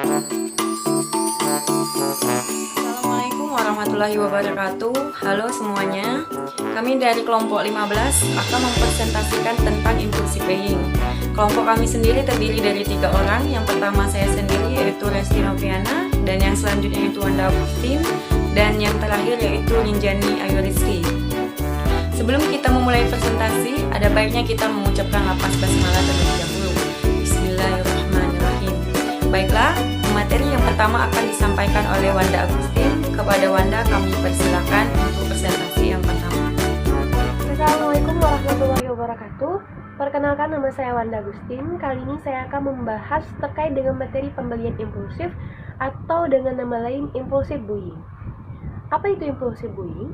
Assalamualaikum warahmatullahi wabarakatuh. Halo semuanya. Kami dari kelompok 15 akan mempresentasikan tentang impulsive buying. Kelompok kami sendiri terdiri dari 3 orang. Yang pertama saya sendiri yaitu Resti Noviana, dan yang selanjutnya itu Wanda Agustin, dan yang terakhir yaitu Rinjani Ayu Rizky. Sebelum kita memulai presentasi, ada baiknya kita mengucapkan lapas basmalah terlebih dahulu. Bismillahirrahmanirrahim. Baiklah, materi yang pertama akan disampaikan oleh Wanda Agustin. Kepada Wanda kami persilakan untuk presentasi yang pertama. Assalamualaikum warahmatullahi wabarakatuh. Perkenalkan, nama saya Wanda Agustin. Kali ini saya akan membahas terkait dengan materi pembelian impulsif atau dengan nama lain impulsive buying. Apa itu impulsive buying?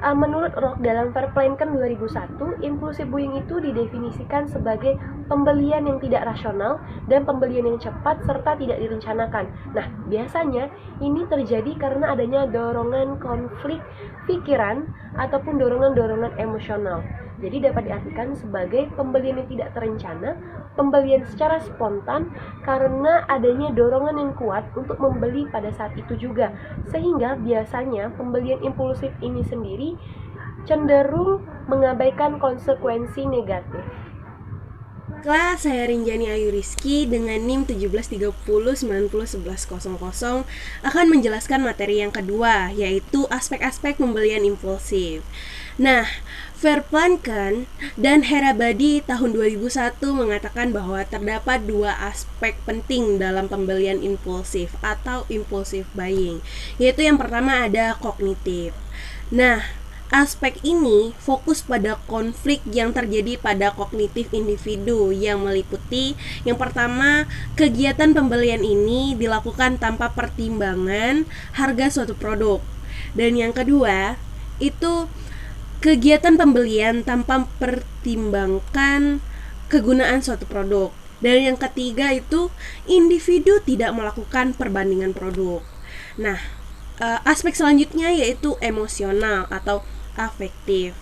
Menurut Rock dalam Verplanken 2001, impulsive buying itu didefinisikan sebagai pembelian yang tidak rasional dan pembelian yang cepat serta tidak direncanakan. Nah, biasanya ini terjadi karena adanya dorongan konflik pikiran ataupun dorongan-dorongan emosional. Jadi dapat diartikan sebagai pembelian yang tidak terencana, pembelian secara spontan karena adanya dorongan yang kuat untuk membeli pada saat itu juga. Sehingga biasanya pembelian impulsif ini sendiri cenderung mengabaikan konsekuensi negatif. Kelas saya Rinjani Ayu Rizky dengan NIM 1730901100 akan menjelaskan materi yang kedua, yaitu aspek-aspek pembelian impulsif. Nah, Verplanken dan Herabadi tahun 2001 mengatakan bahwa terdapat 2 aspek penting dalam pembelian impulsif atau impulsive buying, yaitu yang pertama ada kognitif. Nah, aspek ini fokus pada konflik yang terjadi pada kognitif individu yang meliputi yang pertama, kegiatan pembelian ini dilakukan tanpa pertimbangan harga suatu produk. Dan yang kedua, itu kegiatan pembelian tanpa pertimbangkan kegunaan suatu produk. Dan yang ketiga itu individu tidak melakukan perbandingan produk. Nah, aspek selanjutnya yaitu emosional atau afektif.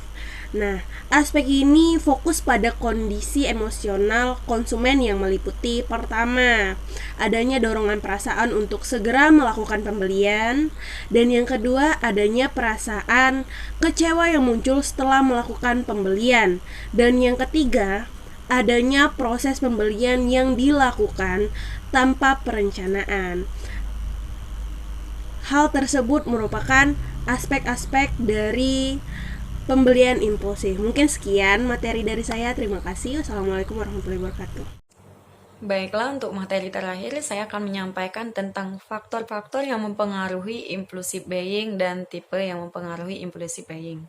Nah, aspek ini fokus pada kondisi emosional konsumen yang meliputi pertama, adanya dorongan perasaan untuk segera melakukan pembelian, dan yang kedua adanya perasaan kecewa yang muncul setelah melakukan pembelian, dan yang ketiga adanya proses pembelian yang dilakukan tanpa perencanaan. Hal tersebut merupakan aspek-aspek dari pembelian impulsif. Mungkin sekian materi dari saya. Terima kasih. Wassalamualaikum warahmatullahi wabarakatuh. Baiklah, untuk materi terakhir saya akan menyampaikan tentang faktor-faktor yang mempengaruhi impulsive buying dan tipe yang mempengaruhi impulsive buying.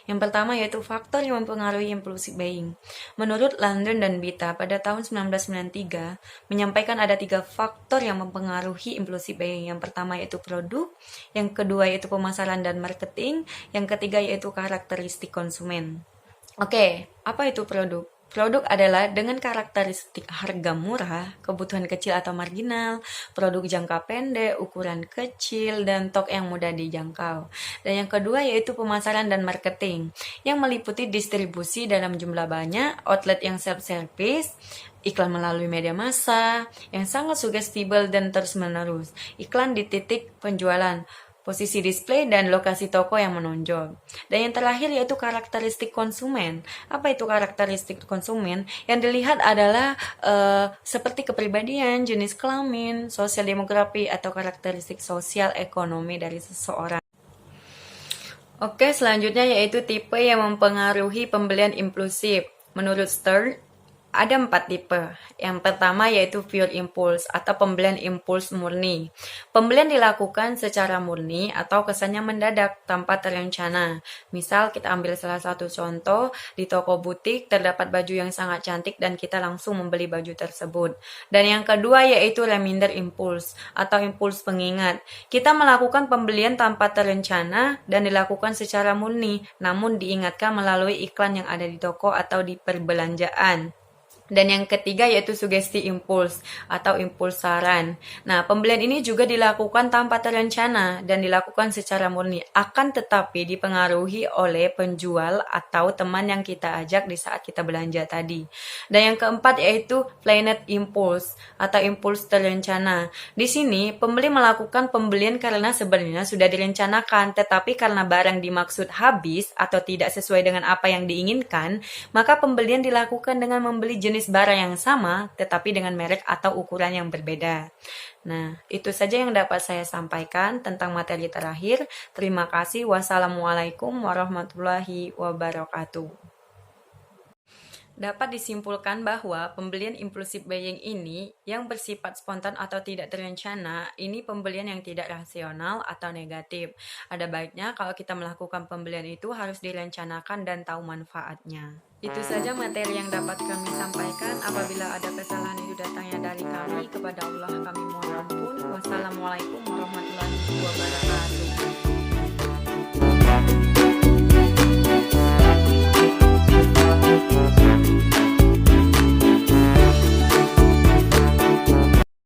Yang pertama yaitu faktor yang mempengaruhi impulsive buying. Menurut London dan Bita pada tahun 1993 menyampaikan ada 3 faktor yang mempengaruhi impulsive buying. Yang pertama yaitu produk, yang kedua yaitu pemasaran dan marketing, yang ketiga yaitu karakteristik konsumen. Oke, apa itu produk? Produk adalah dengan karakteristik harga murah, kebutuhan kecil atau marginal, produk jangka pendek, ukuran kecil, dan stok yang mudah dijangkau. Dan yang kedua yaitu pemasaran dan marketing, yang meliputi distribusi dalam jumlah banyak, outlet yang self-service, iklan melalui media massa, yang sangat sugestible dan terus-menerus, iklan di titik penjualan, posisi display dan lokasi toko yang menonjol. Dan yang terakhir yaitu karakteristik konsumen. Apa itu karakteristik konsumen? Yang dilihat adalah seperti kepribadian, jenis kelamin, sosial demografi, atau karakteristik sosial ekonomi dari seseorang. Oke, selanjutnya yaitu tipe yang mempengaruhi pembelian impulsif. Menurut Stern, ada 4 tipe. Yang pertama yaitu pure impulse atau pembelian impuls murni. Pembelian dilakukan secara murni atau kesannya mendadak tanpa terencana. Misal kita ambil salah satu contoh, di toko butik terdapat baju yang sangat cantik dan kita langsung membeli baju tersebut. Dan yang kedua yaitu reminder impulse atau impuls pengingat. Kita melakukan pembelian tanpa terencana dan dilakukan secara murni, namun diingatkan melalui iklan yang ada di toko atau di perbelanjaan. Dan yang ketiga yaitu sugesti impuls atau impuls saran. Nah, pembelian ini juga dilakukan tanpa terencana dan dilakukan secara murni, akan tetapi dipengaruhi oleh penjual atau teman yang kita ajak di saat kita belanja tadi. Dan yang keempat yaitu planned impulse atau impuls terencana. Di sini, pembeli melakukan pembelian karena sebenarnya sudah direncanakan, tetapi karena barang dimaksud habis atau tidak sesuai dengan apa yang diinginkan, maka pembelian dilakukan dengan membeli jenis barang yang sama tetapi dengan merek atau ukuran yang berbeda. Nah, itu saja yang dapat saya sampaikan tentang materi terakhir. Terima kasih. Wassalamualaikum warahmatullahi wabarakatuh. Dapat disimpulkan bahwa pembelian impulsive buying ini yang bersifat spontan atau tidak terencana, ini pembelian yang tidak rasional atau negatif. Ada baiknya kalau kita melakukan pembelian itu harus direncanakan dan tahu manfaatnya. Itu saja materi yang dapat kami sampaikan. Apabila ada kesalahan itu datangnya dari kami, kepada Allah kami mohon ampun. Wassalamualaikum